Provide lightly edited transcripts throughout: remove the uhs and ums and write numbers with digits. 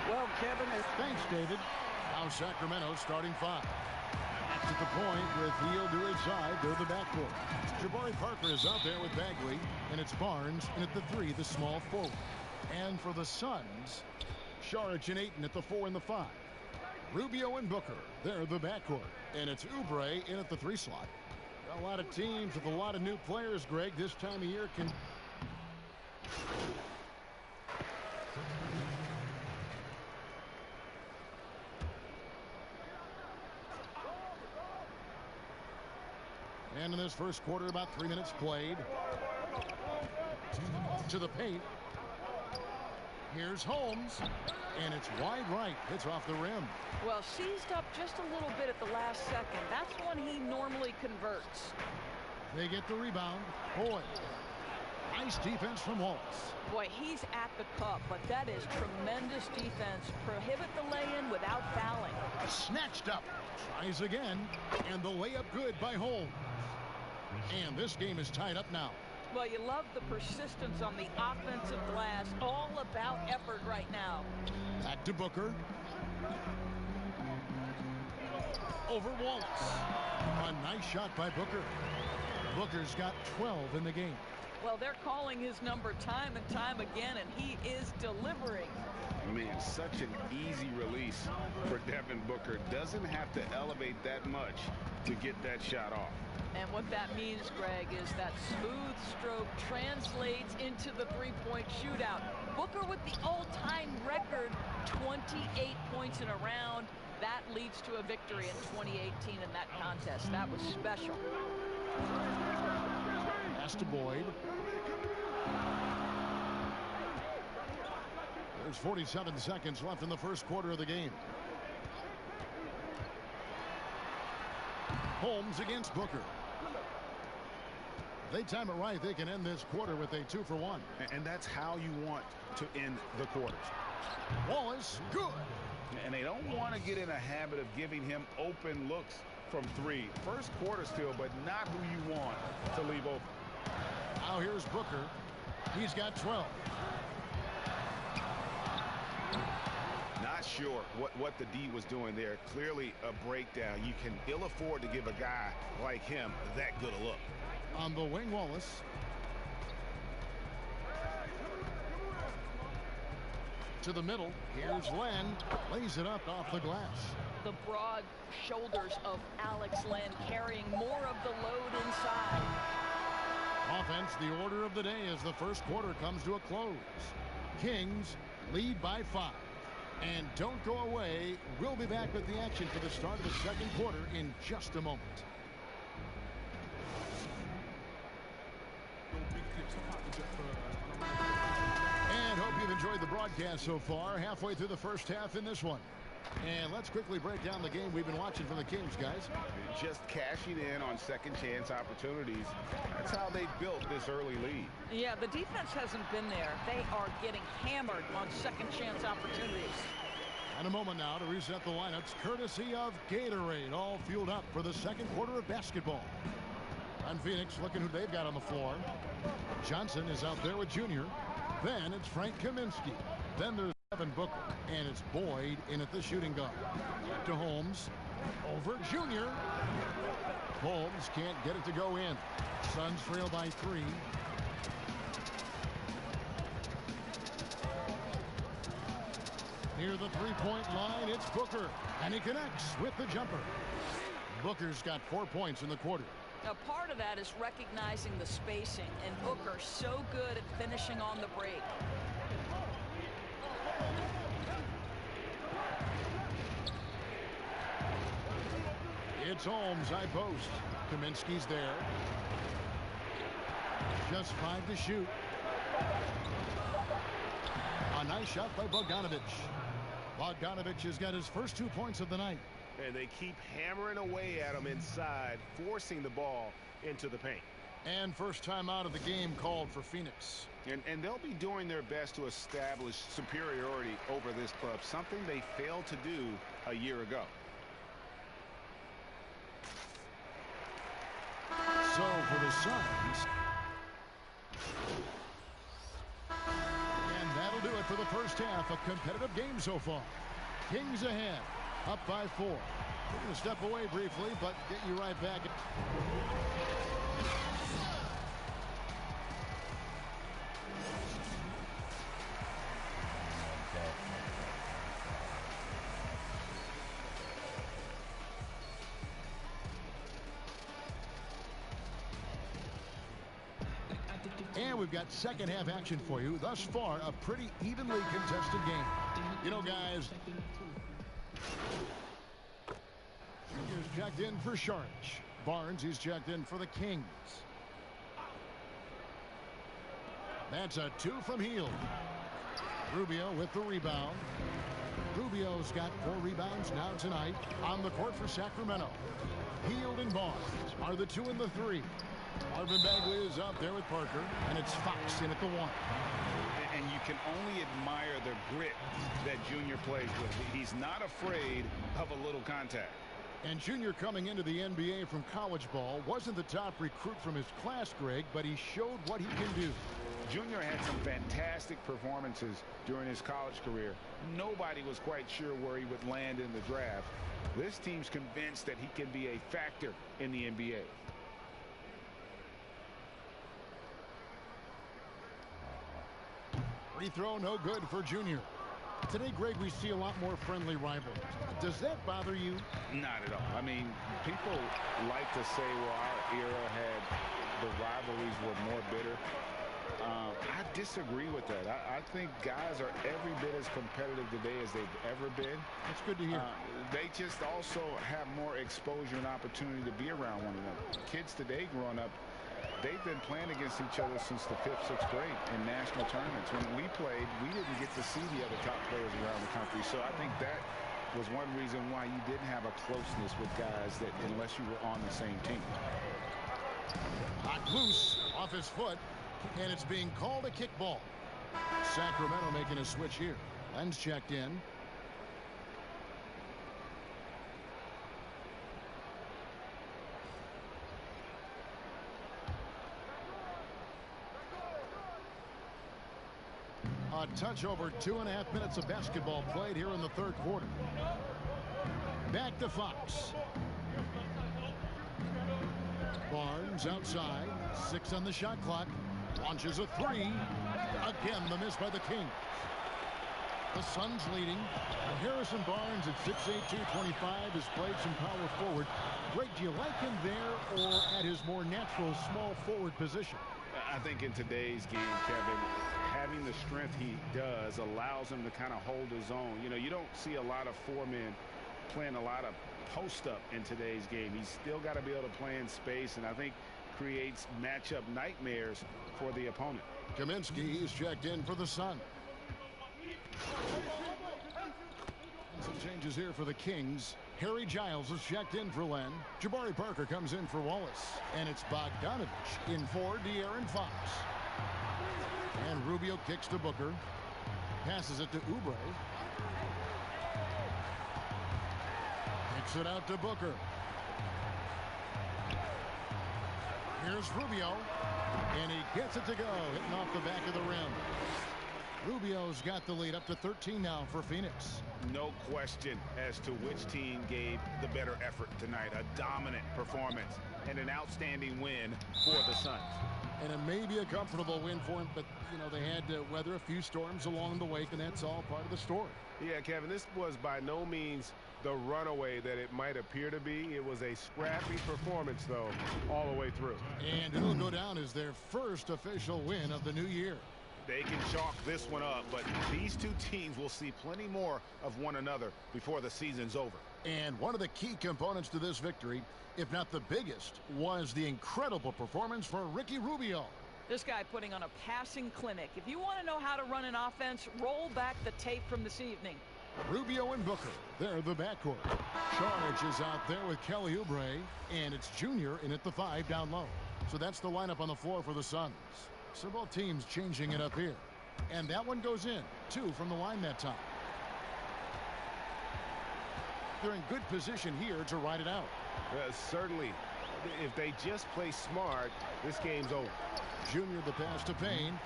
Well, Kevin. Thanks, David. Now Sacramento starting 5. At the point with Heel to his side, they're the backcourt. Jabari Parker is out there with Bagley, and it's Barnes, and at the 3, the small forward. And for the Suns, Saric and Ayton at the 4 and the 5. Rubio and Booker, they're the backcourt. And it's Oubre in at the 3 slot. A lot of teams with a lot of new players, Greg, this time of year can... And in this first quarter, about 3 minutes played. To the paint. Here's Holmes. And it's wide right. Hits off the rim. Well, seized up just a little bit at the last second. That's when he normally converts. They get the rebound. Boyd. Nice defense from Wallace. Boy, he's at the cup, but that is tremendous defense. Prohibit the lay-in without fouling. Snatched up. Tries again. And the layup good by Holmes. And this game is tied up now. Well, you love the persistence on the offensive glass. All about effort right now. Back to Booker. Over Wallace. A nice shot by Booker. Booker's got 12 in the game. Well, they're calling his number time and time again, and he is delivering. Man, such an easy release for Devin Booker. Doesn't have to elevate that much to get that shot off. And what that means, Greg, is that smooth stroke translates into the three-point shootout. Booker with the all-time record, 28 points in a round. That leads to a victory in 2018 in that contest. That was special. Pass to Boyd. There's 47 seconds left in the first quarter of the game. Holmes against Booker. If they time it right, they can end this quarter with a 2-for-1. And that's how you want to end the quarters. Wallace, good. And they don't want to get in a habit of giving him open looks from 3. First quarter still, but not who you want to leave open. Now here's Booker. He's got 12. Not sure what the D was doing there. Clearly a breakdown. You can ill afford to give a guy like him that good a look. On the wing, Wallace. To the middle. Here's Len. Lays it up off the glass. The broad shoulders of Alex Len carrying more of the load inside. Offense, the order of the day as the first quarter comes to a close. Kings lead by 5. And don't go away. We'll be back with the action for the start of the second quarter in just a moment. And hope you've enjoyed the broadcast so far. Halfway through the first half in this one. And let's quickly break down the game we've been watching from the Kings, guys. Just cashing in on second chance opportunities. That's how they built this early lead. Yeah, the defense hasn't been there. They are getting hammered on second chance opportunities. And a moment now to reset the lineups, courtesy of Gatorade, all fueled up for the second quarter of basketball. And Phoenix looking who they've got on the floor. Johnson is out there with Junior. Then it's Frank Kaminsky. Then there's Devin Booker. And it's Boyd in at the shooting guard. Back to Holmes. Over Junior. Holmes can't get it to go in. Suns trail by 3. Near the three-point line, it's Booker. And he connects with the jumper. Booker's got 4 points in the quarter. Now, part of that is recognizing the spacing, and Booker's so good at finishing on the break. It's Holmes, high post. Kaminsky's there. Just 5 to shoot. A nice shot by Bogdanovic. Bogdanovic has got his first 2 points of the night. And they keep hammering away at him inside, forcing the ball into the paint. And first time out of the game called for Phoenix. And they'll be doing their best to establish superiority over this club, something they failed to do a year ago. So for the Suns. And that'll do it for the first half. A competitive game so far. Kings ahead, up by 4. We're going to step away briefly, but get you right back. And we've got second half action for you. Thus far, a pretty evenly contested game. You know, guys, Junior's checked in for Sharch. Barnes, he's checked in for the Kings. That's a 2 from Hield. Rubio with the rebound. Rubio's got 4 rebounds now tonight on the court for Sacramento. Hield and Barnes are the 2 and the 3. Marvin Bagley is up there with Parker, and it's Fox in at the 1. And you can only admire the grit that Junior plays with. He's not afraid of a little contact. And Junior, coming into the NBA from college ball, wasn't the top recruit from his class, Greg, but he showed what he can do. Junior had some fantastic performances during his college career. Nobody was quite sure where he would land in the draft. This team's convinced that he can be a factor in the NBA. Free throw no good for Junior. Today, Greg, we see a lot more friendly rivals. Does that bother you? Not at all. I mean, people like to say, well, our era had the rivalries were more bitter. I disagree with that. I think guys are every bit as competitive today as they've ever been. That's good to hear. They just also have more exposure and opportunity to be around one another. Kids today growing up, they've been playing against each other since the 5th, 6th grade in national tournaments. When we played, we didn't get to see the other top players around the country. So I think that was one reason why you didn't have a closeness with guys that unless you were on the same team. Knocked loose off his foot, and it's being called a kickball. Sacramento making a switch here. Len's checked in. A touch over 2.5 minutes of basketball played here in the third quarter. Back to Fox. Barnes outside. 6 on the shot clock. Launches a 3. Again, the miss by the Kings. The Suns leading. Harrison Barnes at 6'8", 225 has played some power forward. Greg, do you like him there or at his more natural small forward position? I think in today's game, Kevin, having the strength he does allows him to kind of hold his own. You know, you don't see a lot of 4 men playing a lot of post-up in today's game. He's still got to be able to play in space, and I think creates matchup nightmares for the opponent. Kaminsky is checked in for the Sun. Some changes here for the Kings. Harry Giles is checked in for Len. Jabari Parker comes in for Wallace. And it's Bogdanovich in for De'Aaron Fox. And Rubio kicks to Booker. Passes it to Oubre. Kicks it out to Booker. Here's Rubio. And he gets it to go. Hitting off the back of the rim. Rubio's got the lead up to 13 now for Phoenix. No question as to which team gave the better effort tonight. A dominant performance and an outstanding win for the Suns. And it may be a comfortable win for him, but, you know, they had to weather a few storms along the way, and that's all part of the story. Yeah, Kevin, this was by no means the runaway that it might appear to be. It was a scrappy performance, though, all the way through. And it'll go down as their first official win of the new year. They can chalk this one up, but these two teams will see plenty more of one another before the season's over. And one of the key components to this victory, if not the biggest, was the incredible performance for Ricky Rubio. This guy putting on a passing clinic. If you want to know how to run an offense, roll back the tape from this evening. Rubio and Booker, they're the backcourt. Sharge is out there with Kelly Oubre, and it's Junior in at the 5 down low. So that's the lineup on the floor for the Suns. So both teams changing it up here. And that one goes in. 2 from the line that time. They're in good position here to ride it out. Certainly If they just play smart, this game's over. Junior the pass to Payne.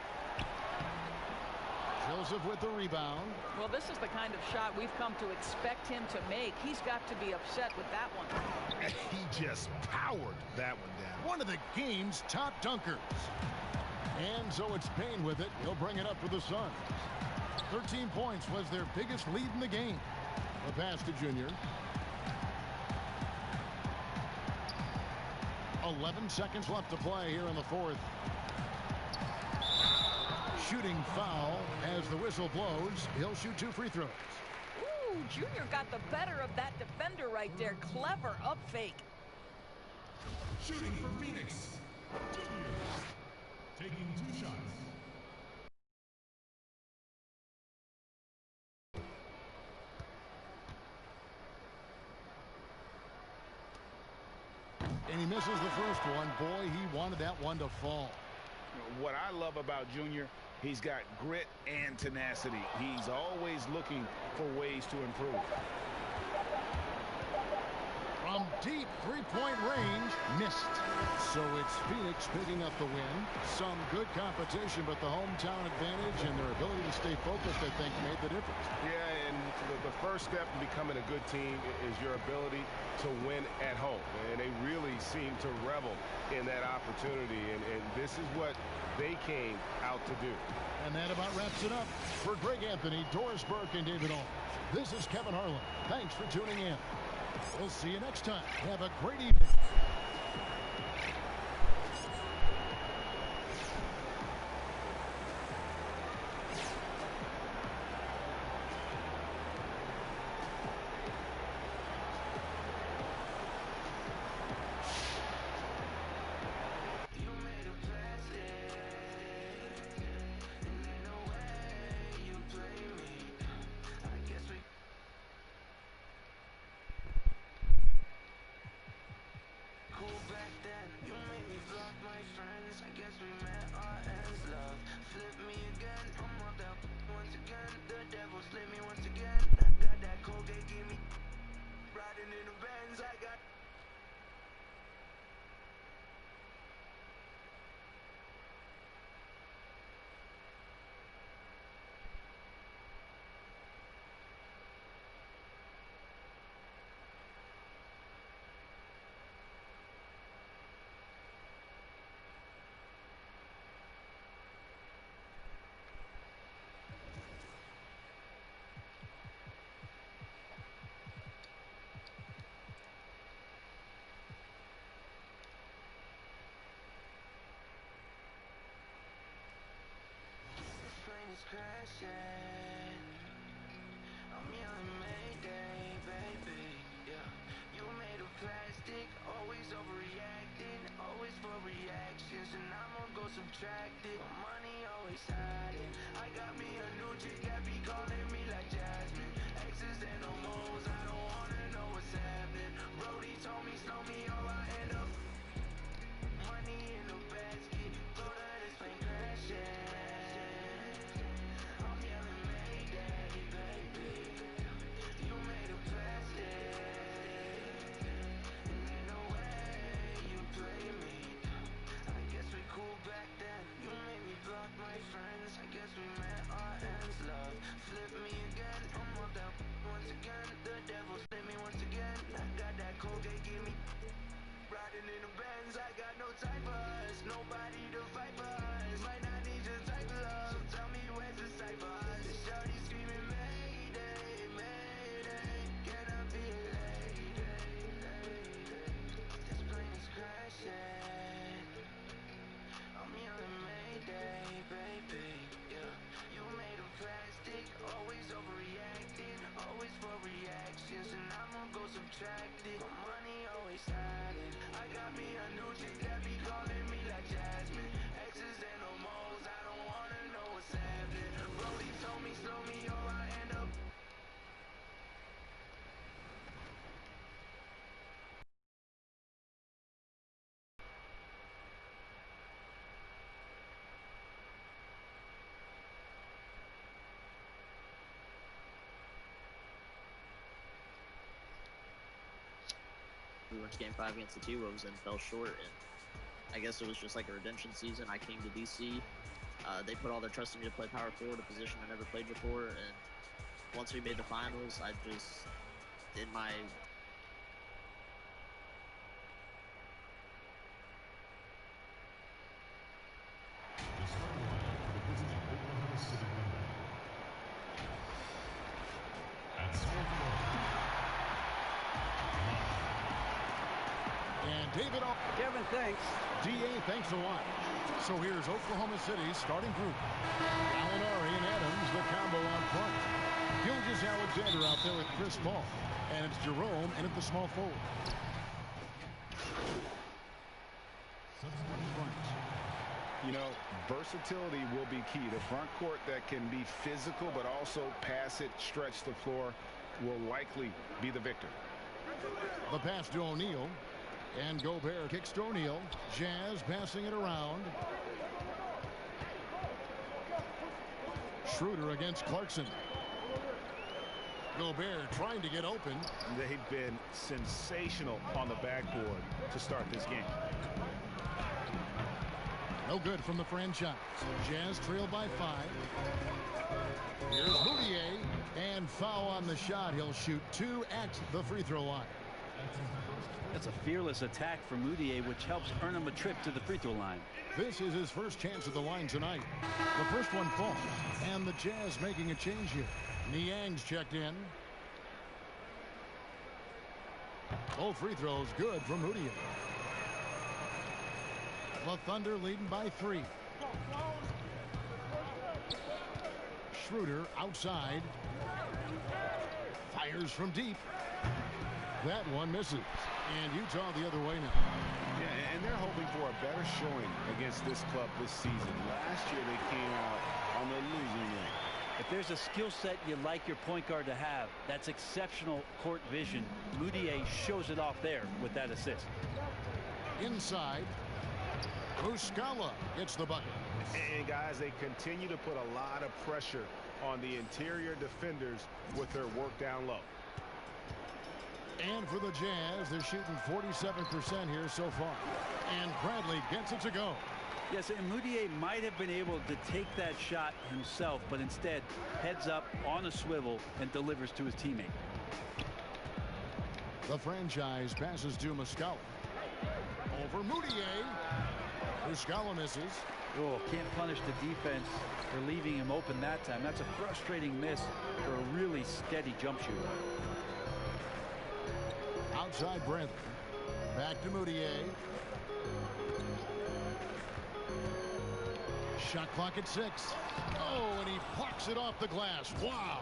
Joseph with the rebound. Well, this is the kind of shot we've come to expect him to make. He's got to be upset with that one. He just powered that one down. One of the game's top dunkers. And so it's Payne with it. He'll bring it up for the Suns. 13 points was their biggest lead in the game. The pass to Junior. 11 seconds left to play here in the fourth. Shooting foul as the whistle blows. He'll shoot 2 free throws. Ooh, Junior got the better of that defender right there. Clever up fake. Shooting for Phoenix. Junior. Taking 2 shots. And he misses the first one. Boy, he wanted that one to fall. What I love about Junior, he's got grit and tenacity. He's always looking for ways to improve. From deep three-point range, missed. So it's Phoenix picking up the win. Some good competition, but the hometown advantage and their ability to stay focused, I think, made the difference. Yeah, and the first step in becoming a good team is your ability to win at home. And they really seem to revel in that opportunity. And this is what they came out to do. And that about wraps it up. For Greg Anthony, Doris Burke, and David Ault, this is Kevin Harlan. Thanks for tuning in. We'll see you next time. Have a great evening. Crashing. I'm yelling Mayday, baby. Yeah, you made of plastic, always overreacting, always for reactions, and I'ma go subtract it. Money always hiding. I got me a new chick that be calling me like Jasmine. Exes and no moles, I don't wanna know what's happening. Brody told me slow me or I end up money in the basket. Throw that this plane crashing. Nobody to fight for us. Might not need your type of love. Tell me where's the cipher. Shorty screaming Mayday, Mayday. Can I be a lady? This plane is crashing. I'm yelling Mayday, baby. Yeah, you made of plastic, always overreacting, always for reactions, and I'ma go subtract it. Money always hiding. I got me a new chick that be calling me like Jasmine. Exes and no moles, I don't wanna know what's happening. Brody told me slow me or I end up. we went to Game 5 against the T-Wolves and fell short. And I guess it was just like a redemption season. I came to DC. They put all their trust in me to play power forward, a position I never played before. And once we made the finals, I just did my David, Kevin, thanks. DA, thanks a lot. So here's Oklahoma City's starting group. Gallinari and Adams, the combo on front. Gilgeous-Alexander out there with Chris Paul. And it's Jerome in at the small forward. You know, versatility will be key. The front court that can be physical but also pass it, stretch the floor will likely be the victor. The pass to O'Neal. And Gobert kicks to O'Neal. Jazz passing it around. Schroeder against Clarkson. Gobert trying to get open. They've been sensational on the backboard to start this game. No good from the franchise. Jazz trail by 5. Here's Moutier. And foul on the shot. He'll shoot 2 at the free throw line. That's a fearless attack for Moutier, which helps earn him a trip to the free throw line. This is his first chance at the line tonight. The first one falls, and the Jazz making a change here. Niang's checked in. Both free throws good from Moutier. The Thunder leading by 3. Schroeder outside. Fires from deep. That one misses. And Utah the other way now. Yeah, and they're hoping for a better showing against this club this season. Last year they came out on the losing end. If there's a skill set you'd like your point guard to have, that's exceptional court vision. Moutier shows it off there with that assist. Inside. Muscala gets the bucket. And guys, they continue to put a lot of pressure on the interior defenders with their work down low. And for the Jazz, they're shooting 47% here so far. And Bradley gets it to go. Yes, and Moutier might have been able to take that shot himself, but instead heads up on a swivel and delivers to his teammate. The franchise passes to Muscala. Over Moutier. Muscala misses. Oh, can't punish the defense for leaving him open that time. That's a frustrating miss for a really steady jump shooter. Outside Bradley. Back to Moutier. Shot clock at 6. Oh, and he plucks it off the glass. Wow.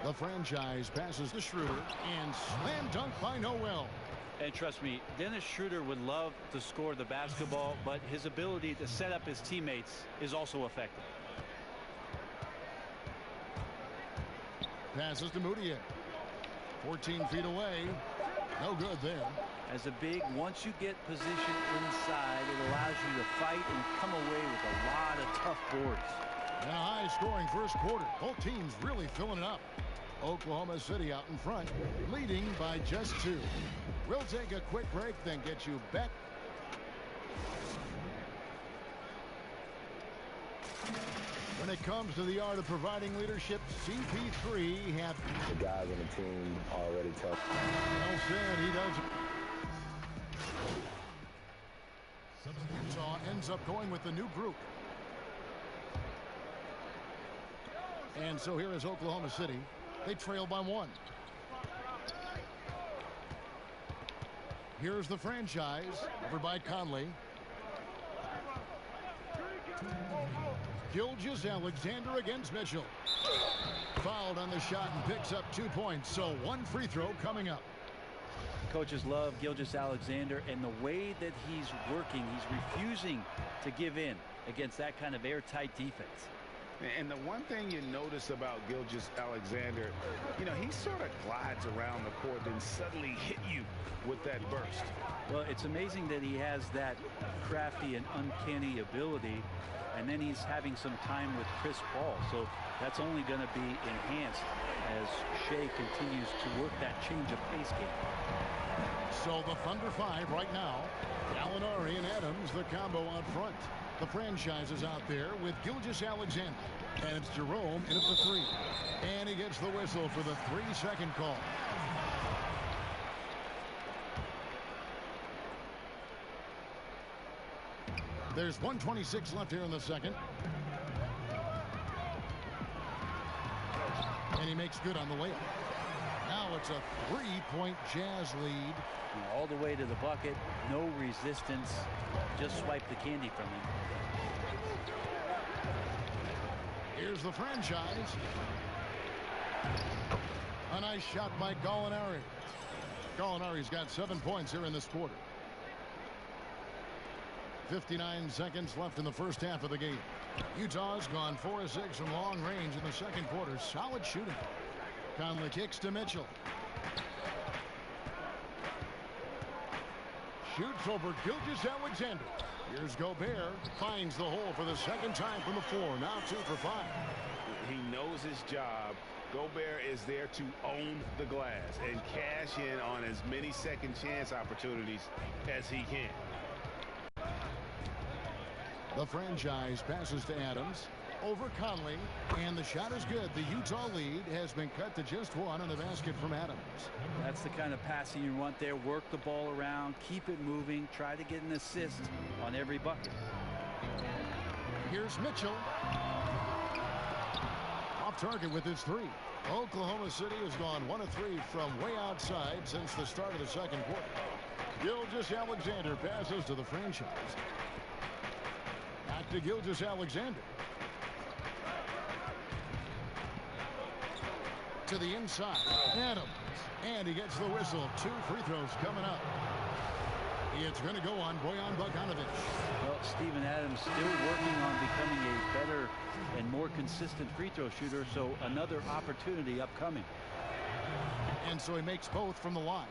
The franchise passes to Schroeder and slam dunk by Noel. And trust me, Dennis Schroeder would love to score the basketball, but his ability to set up his teammates is also effective. Passes to Moutier. 14 feet away. No good there. As a big, once you get position inside, it allows you to fight and come away with a lot of tough boards. And a high-scoring first quarter. Both teams really filling it up. Oklahoma City out in front, leading by just 2. We'll take a quick break, then get you back. When it comes to the art of providing leadership, CP3 had the guys on the team already tell. Well said, he does. Utah ends up going with the new group. And so here is Oklahoma City. They trail by 1. Here's the franchise over by Conley. Gilgeous-Alexander against Mitchell. Fouled on the shot and picks up 2 points. So 1 free throw coming up. Coaches love Gilgeous-Alexander, and the way that he's working, he's refusing to give in against that kind of airtight defense. And the one thing you notice about Gilgeous-Alexander, you know, he sort of glides around the court and suddenly hit you with that burst. Well, it's amazing that he has that crafty and uncanny ability, and then he's having some time with Chris Paul. So that's only going to be enhanced as Shea continues to work that change of pace game. So the Thunder 5 right now. Gallinari and Adams, the combo out front. The franchise is out there with Gilgeous-Alexander. And it's Jerome in at the 3. And he gets the whistle for the 3-second call. There's 1:26 left here in the second. And he makes good on the layup. Now it's a 3-point Jazz lead. All the way to the bucket, no resistance, just swipe the candy from him. Here's the franchise. A nice shot by Gallinari. Gallinari's got 7 points here in this quarter. 59 seconds left in the first half of the game. Utah's gone 4 of 6 from long range in the second quarter. Solid shooting. Conley kicks to Mitchell. Shoots over Gilgeous-Alexander. Here's Gobert. Finds the hole for the second time from the floor. Now 2 for 5. He knows his job. Gobert is there to own the glass and cash in on as many second chance opportunities as he can. The franchise passes to Adams. Over Conley, and the shot is good. The Utah lead has been cut to just 1 on the basket from Adams. That's the kind of passing you want there. Work the ball around, keep it moving, try to get an assist on every bucket. Here's Mitchell. Off target with his 3. Oklahoma City has gone 1 of 3 from way outside since the start of the second quarter. Gilgeous-Alexander passes to the franchise. Back to Gilgeous-Alexander. To the inside. Adams. And he gets the whistle. 2 free throws coming up. It's going to go on Bojan Bogdanovic. Well, Steven Adams still working on becoming a better and more consistent free throw shooter, so another opportunity upcoming. And so he makes both from the line.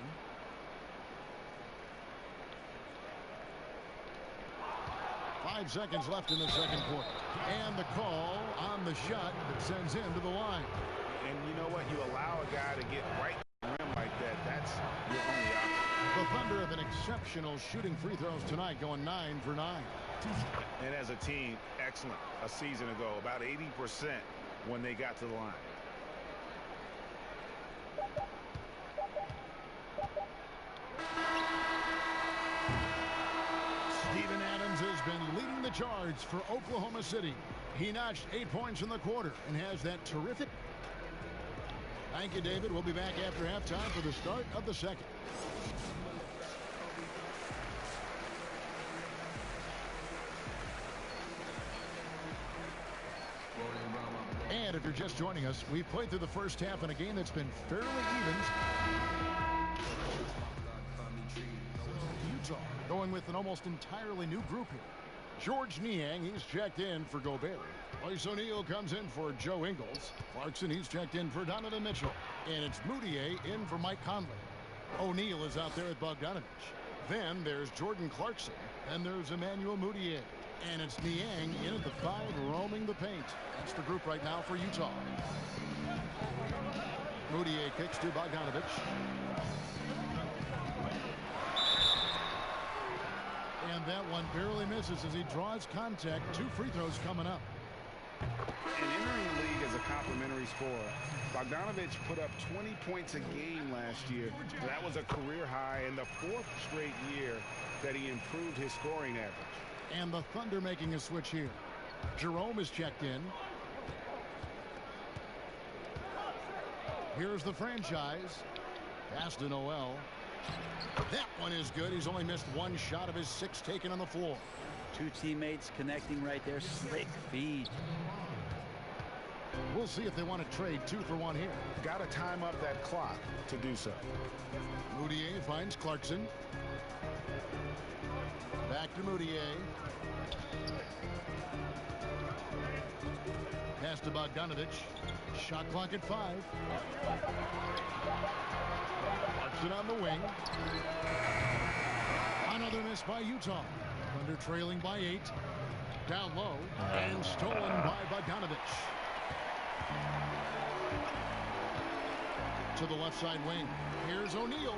Five seconds left in the second quarter. And the call on the shot that sends him to the line. And you know what? You allow a guy to get right to the rim like that. That's your only option. The Thunder have been exceptional shooting free throws tonight, going 9 for 9. And as a team, excellent. A season ago, about 80% when they got to the line. Steven Adams has been leading the charge for Oklahoma City. He notched 8 points in the quarter and has that terrific. Thank you, David. We'll be back after halftime for the start of the second. And if you're just joining us, we've played through the first half in a game that's been fairly even. Utah going with an almost entirely new group here. George Niang, he's checked in for Gobert. Royce O'Neal comes in for Joe Ingles. Clarkson, he's checked in for Donovan Mitchell. And it's Moutier in for Mike Conley. O'Neal is out there at Bogdanovic. Then there's Jordan Clarkson. And there's Emmanuel Moutier. And it's Niang in at the 5, roaming the paint. That's the group right now for Utah. Moutier kicks to Bogdanovic. And that one barely misses as he draws contact. 2 free throws coming up. And entering the league as a complimentary scorer, Bogdanovic put up 20 points a game last year. That was a career high in the 4th straight year that he improved his scoring average. And the Thunder making a switch here. Jerome is checked in. Here's the franchise. Pass to Noel. That one is good. He's only missed 1 shot of his 6 taken on the floor. 2 teammates connecting right there. Slick feed. We'll see if they want to trade 2 for 1 here. Got to time up that clock to do so. Moutier finds Clarkson. Back to Moutier. pass to Bogdanovich. Shot clock at 5. Clarkson on the wing. Another miss by Utah. Thunder trailing by 8. Down low and stolen by Bogdanovich. To the left side wing. Here's O'Neal.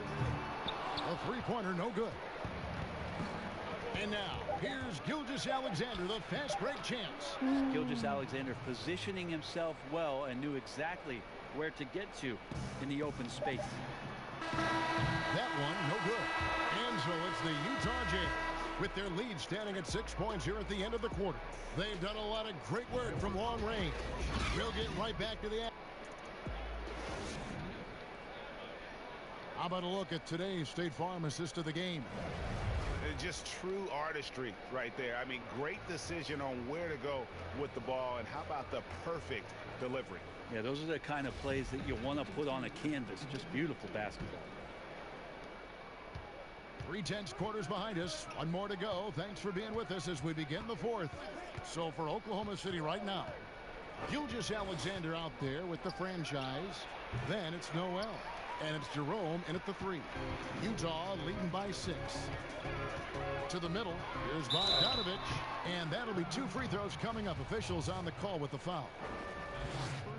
A three-pointer, no good. And now, here's Gilgeous-Alexander, the fast break chance. Gilgeous-Alexander positioning himself well and knew exactly where to get to in the open space. That one, no good. And so it's the Utah Jazz with their lead standing at 6 points here at the end of the quarter. They've done a lot of great work from long range. We'll get right back to the action. How about a look at today's State Farm assist of the game? Just true artistry right there. I mean, great decision on where to go with the ball, and how about the perfect delivery? Yeah, those are the kind of plays that you want to put on a canvas. Just beautiful basketball. 3/10 quarters behind us. One more to go. Thanks for being with us as we begin the fourth. So for Oklahoma City right now, Gilgeous-Alexander out there with the franchise. Then it's Noel. And it's Jerome in at the 3. Utah leading by 6. To the middle. Here's Bogdanovich. And that'll be 2 free throws coming up. Officials on the call with the foul.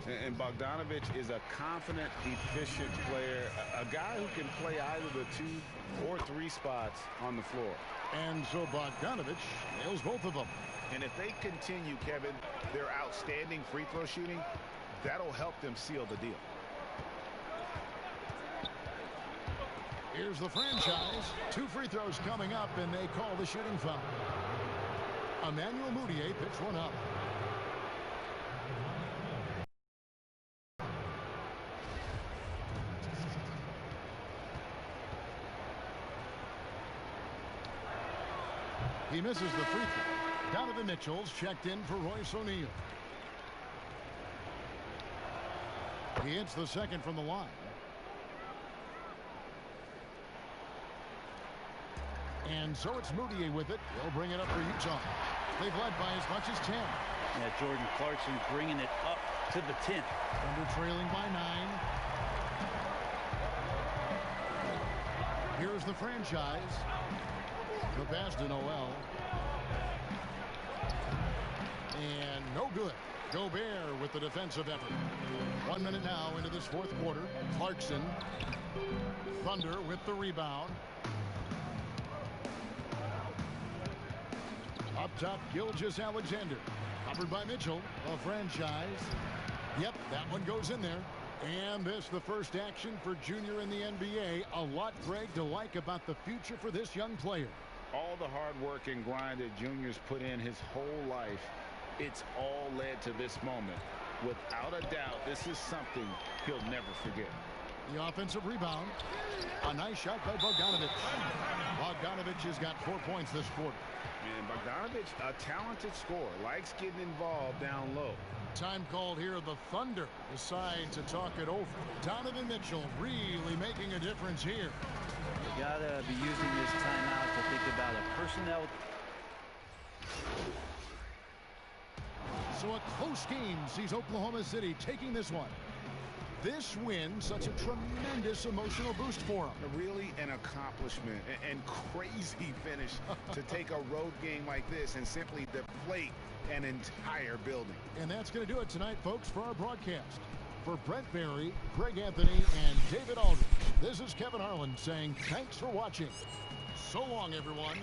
And Bogdanovich is a confident, efficient player. A guy who can play either the 2 or 3 spots on the floor. And so Bogdanovich nails both of them. And if they continue, Kevin, their outstanding free throw shooting, that'll help them seal the deal. Here's the franchise. 2 free throws coming up, and they call the shooting foul. Emmanuel Mudiay picks one up. He misses the free throw. Donovan Mitchell's checked in for Royce O'Neal. He hits the second from the line. And so it's Mudiay with it. He'll bring it up for Utah. They've led by as much as 10. Yeah, Jordan Clarkson bringing it up to the 10th. Thunder trailing by 9. Here's the franchise. The pass to Noel. And no good. Gobert with the defensive effort. 1 minute now into this fourth quarter. Clarkson. Thunder with the rebound. Up top, Gilgeous-Alexander. Covered by Mitchell. A franchise. Yep, that one goes in there. And this, the first action for Junior in the NBA. A lot, Greg, to like about the future for this young player. All the hard work and grind that Junior's put in his whole life, it's all led to this moment. Without a doubt, this is something he'll never forget. The offensive rebound. A nice shot by Bogdanovich. Bogdanovich has got 4 points this quarter. And Bogdanovich, a talented scorer, likes getting involved down low. Time called here. The Thunder decide to talk it over. Donovan Mitchell really making a difference here. You gotta be using this timeout to think about a personnel. So a close game sees Oklahoma City taking this one. This win, such a tremendous emotional boost for them. Really an accomplishment and crazy finish to take a road game like this and simply deflate an entire building. And that's going to do it tonight, folks, for our broadcast. For Brent Barry, Greg Anthony, and David Aldridge, this is Kevin Harlan saying thanks for watching. So long, everyone.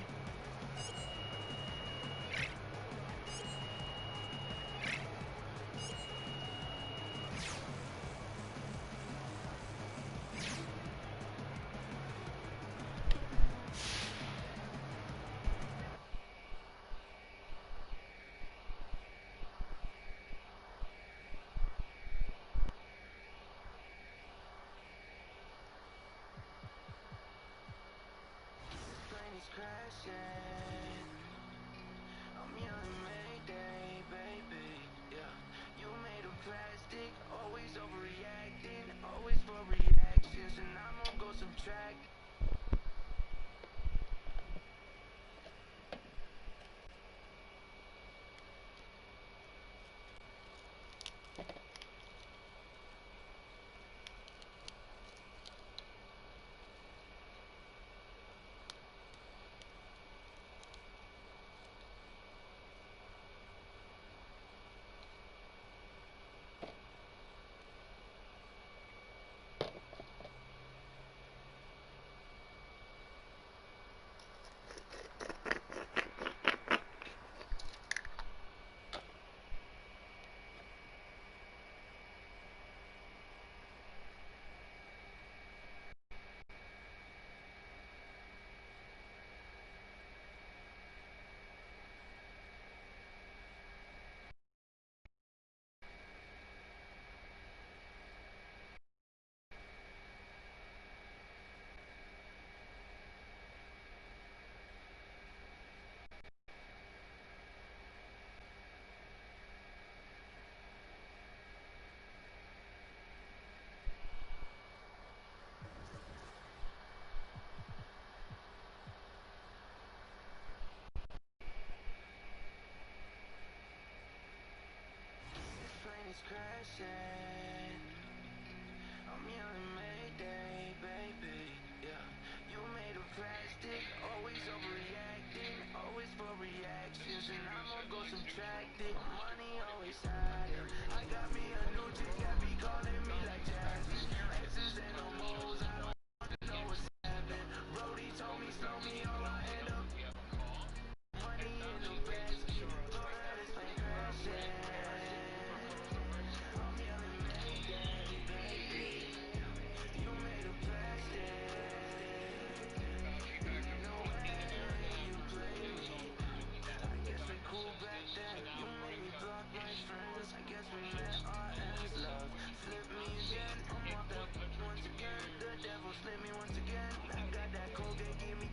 I got that Colgate, give me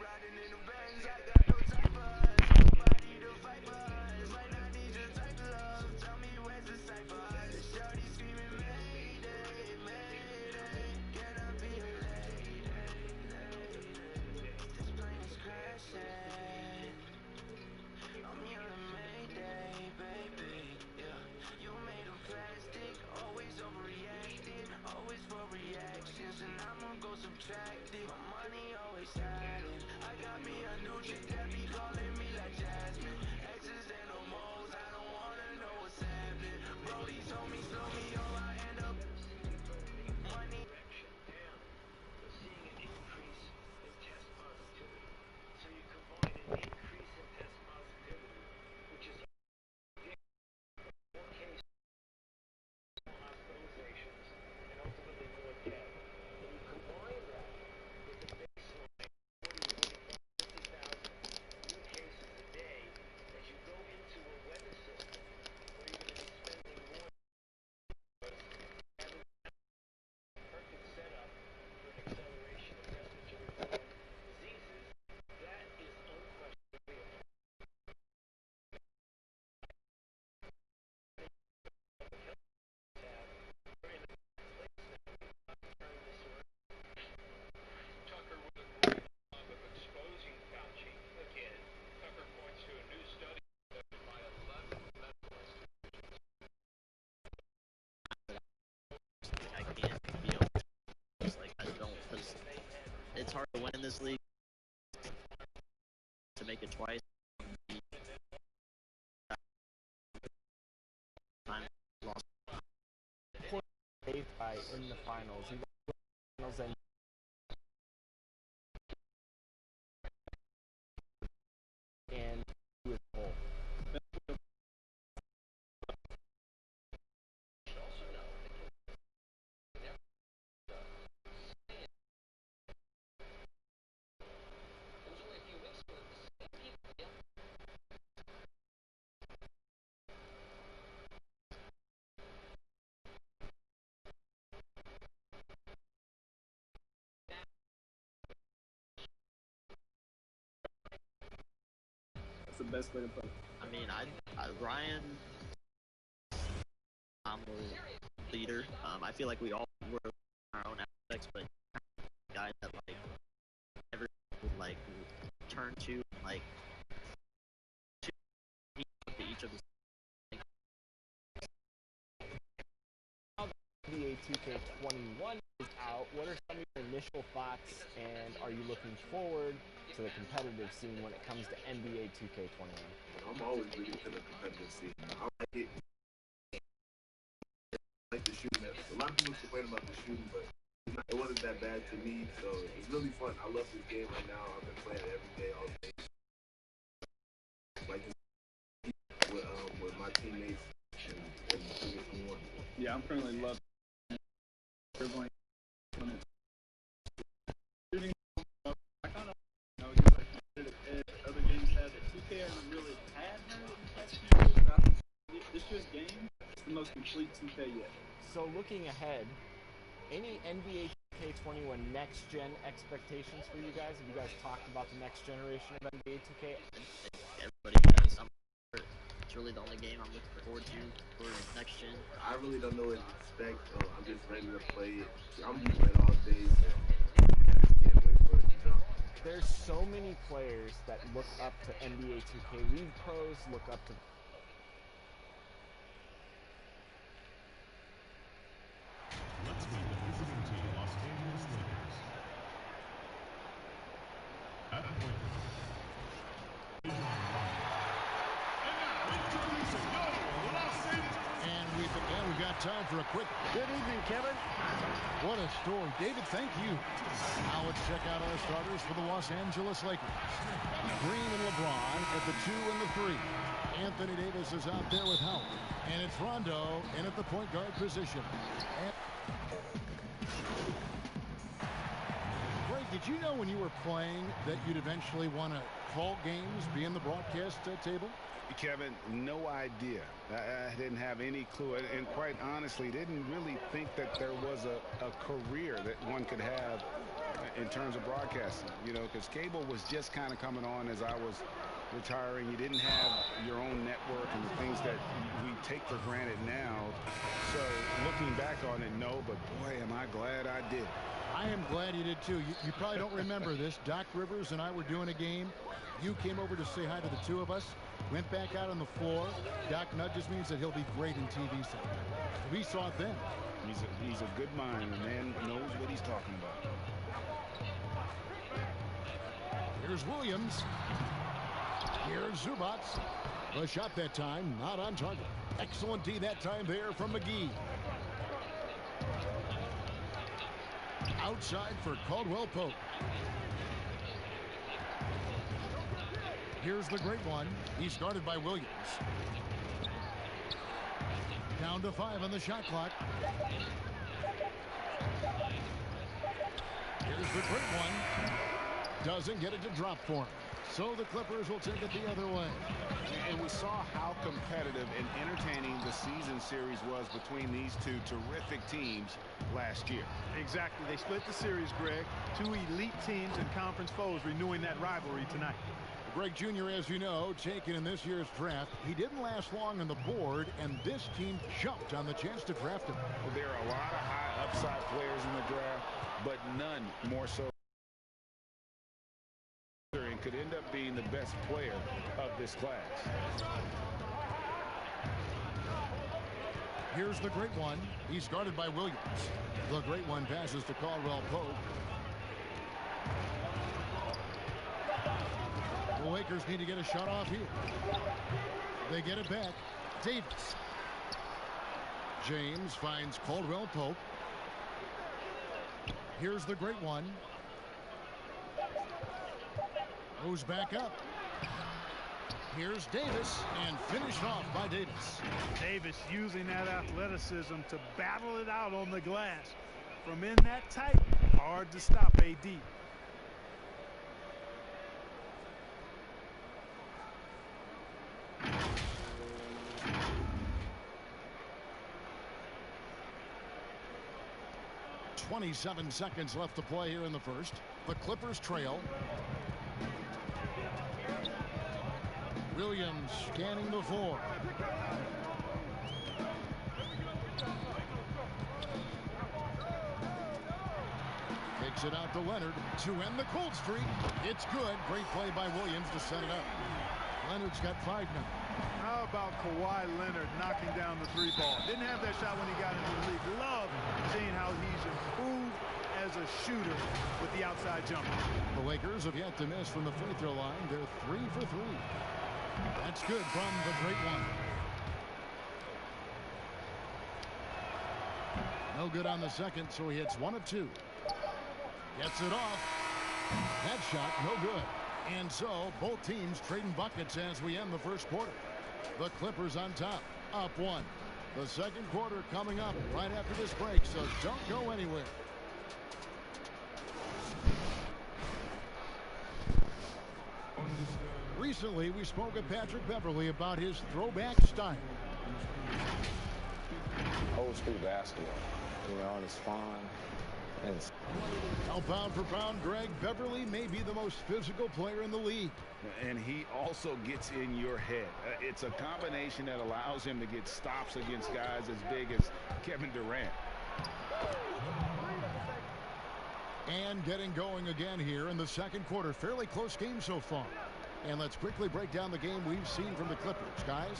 riding in the Benz. I got no time for us. Nobody to fight for us. Might not need your type of love. Tell me where's the cipher? Shorty screaming Mayday, Mayday. Can I be a lady? This plane is crashing. I'm here on Mayday, baby. Yeah, you made of plastic, always overreacting, always for reactions, and I'ma go subtracting. My money always hiding. I got me a new chick that be calling me like Jasmine. X's and no moles, I don't wanna know what's happening. Brody told me slow me or I end up money. I can't be able to, like, I don't, because it's hard to win in this league. To make it twice. Time lost. In the finals. He got the finals and he was full. That's the best way to put it. I mean, Ryan, I'm a leader. I feel like we all were our own aspects, but guy that like ever like turn to like to each of the. NBA 2K21 is out. What are some of your initial thoughts, and are you looking forward to the competitive scene when it comes to NBA 2K21? I'm always looking to the competitive scene. I like it. I like the shooting. A lot of people complain about the shooting, but it wasn't that bad to me, so it's really fun. I love this game right now. I've been playing it every day, all day. Like with my teammates and 2K21. Yeah, I'm currently loving dribbling. Shooting, I kind of use that competitive edge other games have it. 2K hasn't really had her in the past few years, but I think this year's game is the most complete 2K yet. So looking ahead, any NBA 2K21 next-gen expectations for you guys? Have you guys talked about the next generation of NBA 2K? Everybody has. It's really the only game I'm looking forward to for next gen. I really don't know what to expect. I'm just ready to play it. I'm just playing all day, so can't wait for it to drop. There's so many players that look up to NBA 2K. League pros look up to. Let's meet the visiting team, Los Angeles Lakers. At point guard. And we've got time for a quick. Good evening, Kevin. What a story. David, thank you. Now let's check out our starters for the Los Angeles Lakers. Green and LeBron at the 2 and the 3. Anthony Davis is out there with Howard. And it's Rondo in at the point guard position. And great did you know when you were playing that you'd eventually want to call games, be in the broadcast table? Kevin, no idea. I didn't have any clue, and quite honestly, didn't really think that there was a career that one could have in terms of broadcasting, you know, because cable was just kind of coming on as I was retiring. You didn't have your own network and the things that we take for granted now. So looking back on it, no, but boy, am I glad I did. I am glad you did too. You probably don't remember this. Doc Rivers and I were doing a game. You came over to say hi to the two of us. Went back out on the floor. Doc nudges me and said he'll be great in TV someday. We saw it then. He's a good mind. The man knows what he's talking about. Here's Williams. Here's Zubats. A shot that time, not on target. Excellent D that time there from McGee. Outside for Caldwell Pope. Here's the great one. He's guarded by Williams. Down to 5 on the shot clock. Here's the great one. Doesn't get it to drop for him. So the Clippers will take it the other way. And we saw how competitive and entertaining the season series was between these two terrific teams last year. Exactly. They split the series, Greg. Two elite teams and conference foes renewing that rivalry tonight. Greg Jr., as you know, taken in this year's draft. He didn't last long on the board, and this team jumped on the chance to draft him. There are a lot of high upside players in the draft, but none more so and could end up being the best player of this class. Here's the great one. He's guarded by Williams. The great one passes to Caldwell Pope. The Lakers need to get a shot off here. They get it back. Davis. James finds Caldwell Pope. Here's the great one. Moves back up. Here's Davis, and finished off by Davis. Davis using that athleticism to battle it out on the glass. From in that tight, hard to stop AD. .27 seconds left to play here in the first. The Clippers trail. Williams scanning the floor. Takes it out to Leonard to end the cold streak. It's good. Great play by Williams to set it up. Leonard's got 5 now. How about Kawhi Leonard knocking down the 3 ball? Didn't have that shot when he got into the league. Love seeing how he's improved as a shooter with the outside jumper. The Lakers have yet to miss from the free throw line. They're 3 for 3. That's good from the great one. No good on the second, so he hits 1 of 2. Gets it off. That shot, no good. And so, both teams trading buckets as we end the first quarter. The Clippers on top, up 1. The second quarter coming up right after this break, so don't go anywhere. Recently, we spoke with Patrick Beverley about his throwback style. Old school basketball, you know, and it's fun. Now, pound for pound, Greg, Beverley may be the most physical player in the league. And he also gets in your head. It's a combination that allows him to get stops against guys as big as Kevin Durant. And getting going again here in the second quarter. Fairly close game so far. And let's quickly break down the game we've seen from the Clippers, guys.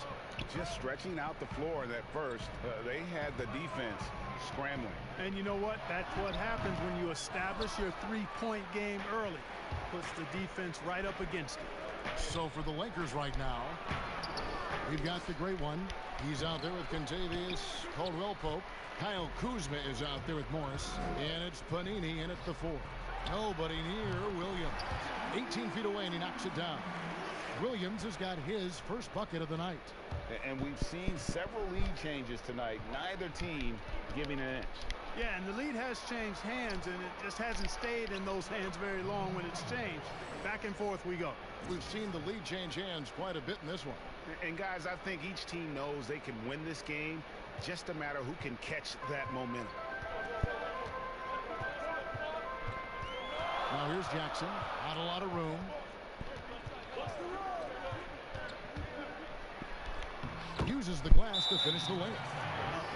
Just stretching out the floor in that first. They had the defense scrambling. And you know what? That's what happens when you establish your three-point game early. Puts the defense right up against it. So for the Lakers right now, we've got the great one. He's out there with Contavious Caldwell Pope. Kyle Kuzma is out there with Morris. And it's Panini in at the 4. Nobody near Williams. 18 feet away, and he knocks it down. Williams has got his first bucket of the night. And we've seen several lead changes tonight. Neither team giving an inch. Yeah, and the lead has changed hands, and it just hasn't stayed in those hands very long when it's changed. Back and forth we go. We've seen the lead change hands quite a bit in this one. And guys, I think each team knows they can win this game. Just a matter who can catch that momentum. Now here's Jackson. Not a lot of room. Uses the glass to finish the layup.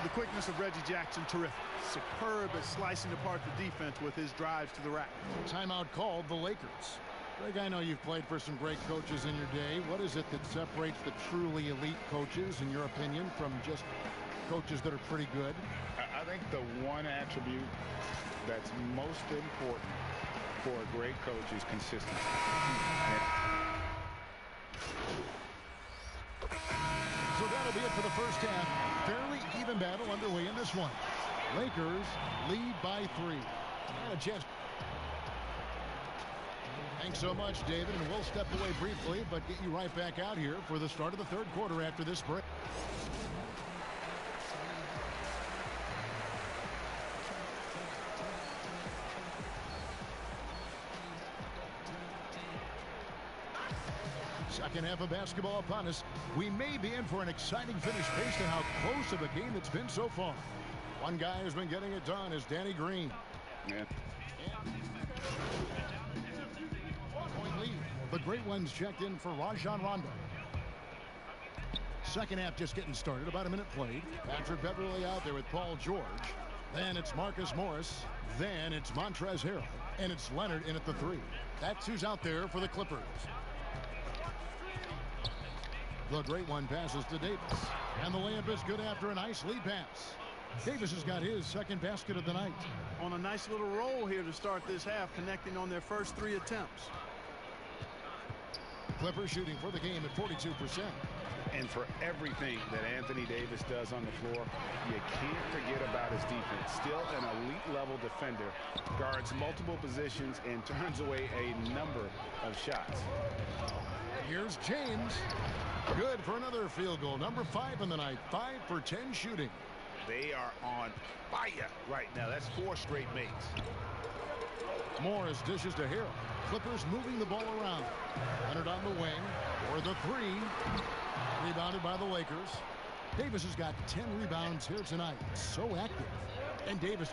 The quickness of Reggie Jackson, terrific. Superb at slicing apart the defense with his drives to the rack. Timeout called the Lakers. Greg, I know you've played for some great coaches in your day. What is it that separates the truly elite coaches, in your opinion, from just coaches that are pretty good? I think the one attribute that's most important for a great coach is consistency. So that'll be it for the first half. Fairly even battle underway in this one. Lakers lead by 3. And a chance. Thanks so much, David, and we'll step away briefly, but get you right back out here for the start of the third quarter after this break. Second half of basketball upon us. We may be in for an exciting finish based on how close of a game it's been so far. One guy who's been getting it done is Danny Green. Yeah. Point lead. The great ones checked in for Rajon Rondo. Second half just getting started. About a minute played. Patrick Beverly out there with Paul George. Then it's Marcus Morris. Then it's Montrezl Harrell. And it's Leonard in at the 3. That's who's out there for the Clippers. The great one passes to Davis. And the layup is good after a nice lead pass. Davis has got his second basket of the night. On a nice little roll here to start this half, connecting on their first 3 attempts. Clippers shooting for the game at 42%. And for everything that Anthony Davis does on the floor, you can't forget about his defense. Still an elite level defender, guards multiple positions and turns away a number of shots. Here's James. Good for another field goal. Number 5 in the night. 5 for 10 shooting. They are on fire right now. That's 4 straight makes. Morris dishes to Harrell. Clippers moving the ball around. Leonard on the wing for the 3. Rebounded by the Lakers. Davis has got 10 rebounds here tonight. So active. And Davis